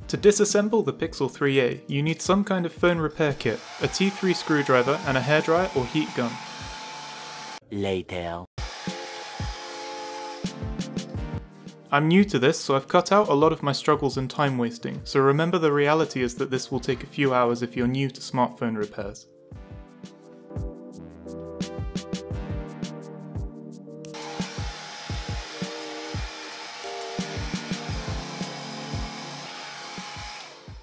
To disassemble the Pixel 3a, you need some kind of phone repair kit, a T3 screwdriver and a hairdryer or heat gun. Later. I'm new to this, so I've cut out a lot of my struggles and time wasting, so remember the reality is that this will take a few hours if you're new to smartphone repairs.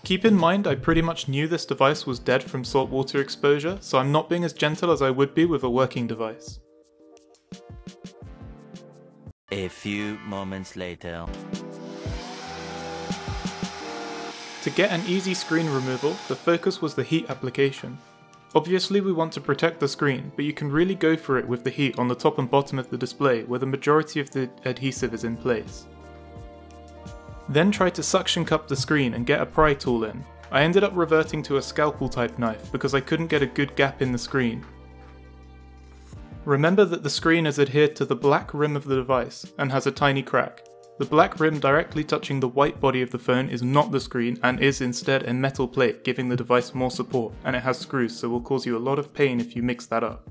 Keep in mind I pretty much knew this device was dead from saltwater exposure, so I'm not being as gentle as I would be with a working device. A few moments later. To get an easy screen removal, the focus was the heat application. Obviously we want to protect the screen, but you can really go for it with the heat on the top and bottom of the display where the majority of the adhesive is in place. Then try to suction cup the screen and get a pry tool in. I ended up reverting to a scalpel type knife because I couldn't get a good gap in the screen. Remember that the screen is adhered to the black rim of the device and has a tiny crack. The black rim directly touching the white body of the phone is not the screen and is instead a metal plate, giving the device more support, and it has screws, so will cause you a lot of pain if you mix that up.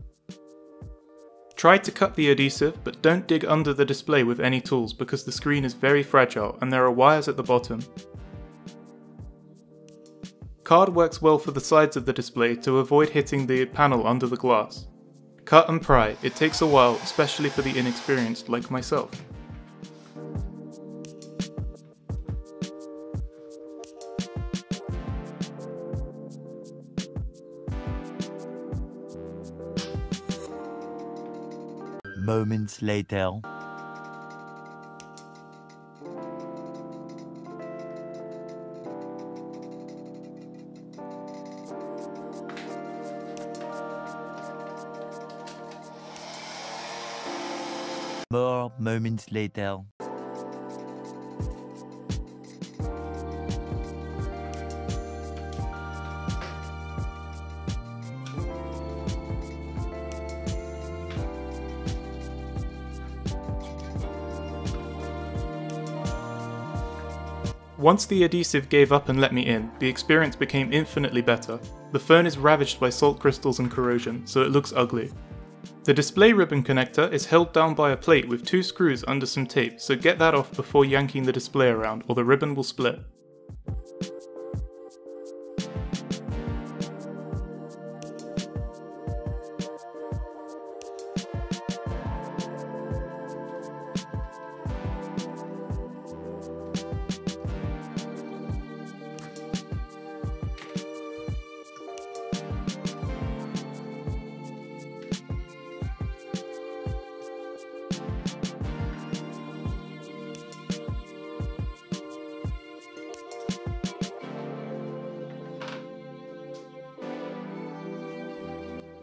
Try to cut the adhesive, but don't dig under the display with any tools because the screen is very fragile and there are wires at the bottom. Card works well for the sides of the display to avoid hitting the panel under the glass. Cut and pry, it takes a while, especially for the inexperienced like myself. Moments later. More moments later. Once the adhesive gave up and let me in, the experience became infinitely better. The phone is ravaged by salt crystals and corrosion, so it looks ugly. The display ribbon connector is held down by a plate with 2 screws under some tape, so get that off before yanking the display around or the ribbon will split.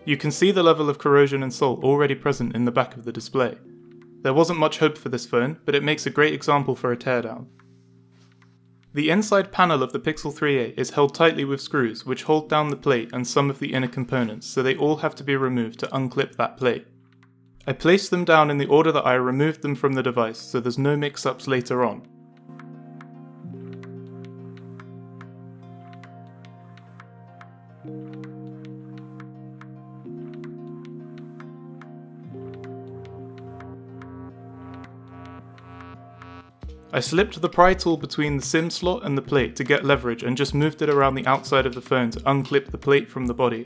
You can see the level of corrosion and salt already present in the back of the display. There wasn't much hope for this phone, but it makes a great example for a teardown. The inside panel of the Pixel 3a is held tightly with screws which hold down the plate and some of the inner components, so they all have to be removed to unclip that plate. I placed them down in the order that I removed them from the device, so there's no mix-ups later on. I slipped the pry tool between the SIM slot and the plate to get leverage and just moved it around the outside of the phone to unclip the plate from the body.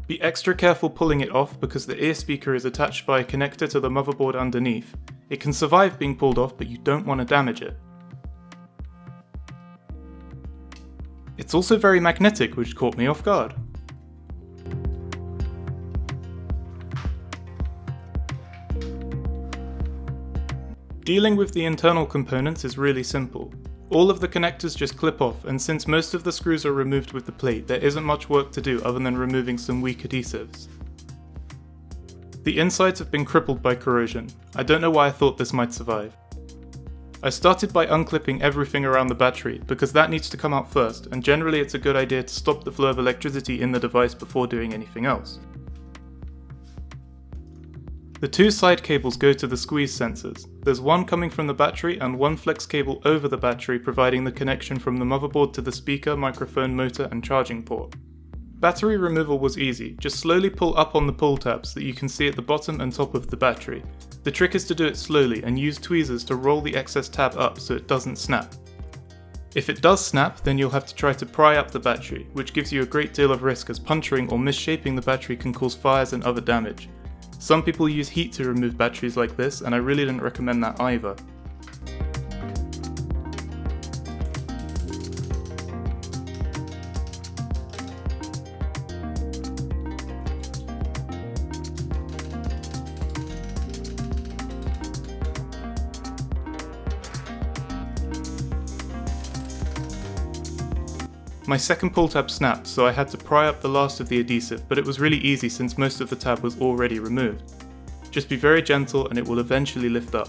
Be extra careful pulling it off because the ear speaker is attached by a connector to the motherboard underneath. It can survive being pulled off, but you don't want to damage it. It's also very magnetic, which caught me off guard. Dealing with the internal components is really simple. All of the connectors just clip off, and since most of the screws are removed with the plate, there isn't much work to do other than removing some weak adhesives. The insides have been crippled by corrosion. I don't know why I thought this might survive. I started by unclipping everything around the battery, because that needs to come out first, and generally it's a good idea to stop the flow of electricity in the device before doing anything else. The two side cables go to the squeeze sensors. There's one coming from the battery and one flex cable over the battery providing the connection from the motherboard to the speaker, microphone, motor and charging port. Battery removal was easy, just slowly pull up on the pull tabs that you can see at the bottom and top of the battery. The trick is to do it slowly and use tweezers to roll the excess tab up so it doesn't snap. If it does snap, then you'll have to try to pry up the battery, which gives you a great deal of risk as puncturing or misshaping the battery can cause fires and other damage. Some people use heat to remove batteries like this, and I really didn't recommend that either. My second pull tab snapped, so I had to pry up the last of the adhesive, but it was really easy since most of the tab was already removed. Just be very gentle and it will eventually lift up.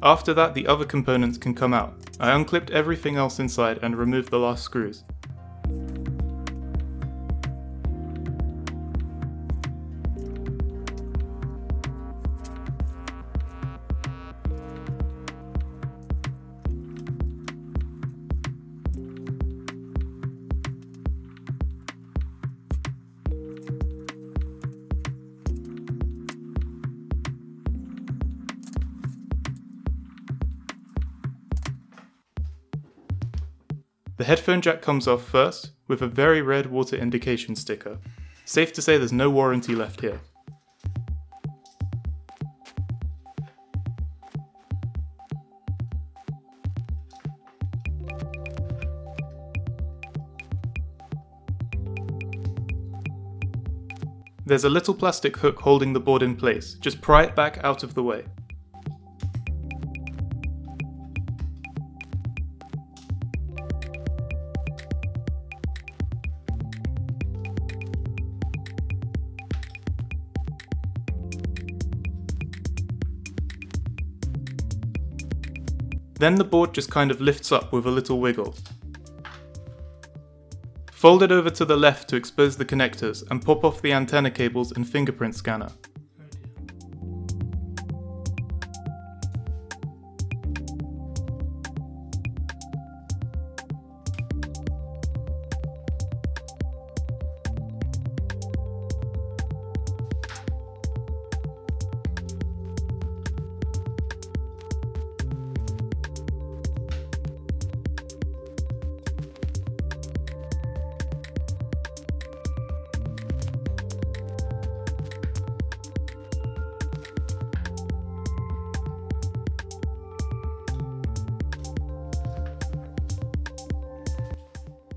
After that, the other components can come out. I unclipped everything else inside and removed the last screws. The headphone jack comes off first, with a very red water indication sticker. Safe to say there's no warranty left here. There's a little plastic hook holding the board in place, just pry it back out of the way. Then the board just kind of lifts up with a little wiggle. Fold it over to the left to expose the connectors and pop off the antenna cables and fingerprint scanner.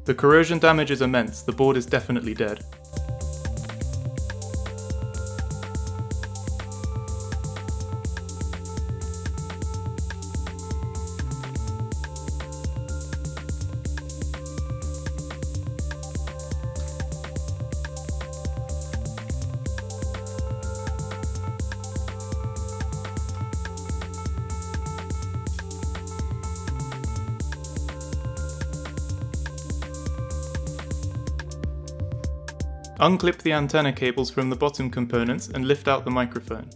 The corrosion damage is immense, the board is definitely dead. Unclip the antenna cables from the bottom components and lift out the microphone.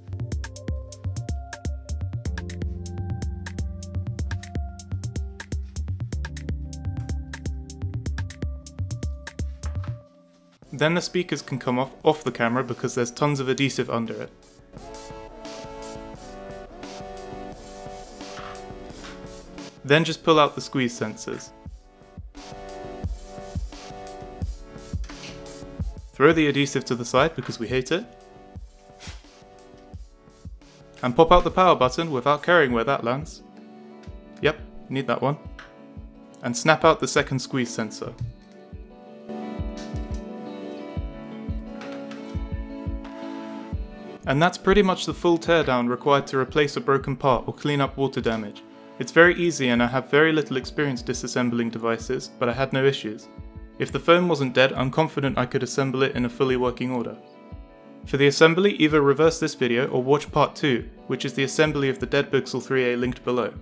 Then the speakers can come off the camera because there's tons of adhesive under it. Then just pull out the squeeze sensors. Throw the adhesive to the side because we hate it. And pop out the power button without caring where that lands. Yep, need that one. And snap out the second squeeze sensor. And that's pretty much the full teardown required to replace a broken part or clean up water damage. It's very easy and I have very little experience disassembling devices, but I had no issues. If the phone wasn't dead, I'm confident I could assemble it in a fully working order. For the assembly, either reverse this video or watch part 2, which is the assembly of the dead Pixel 3a linked below.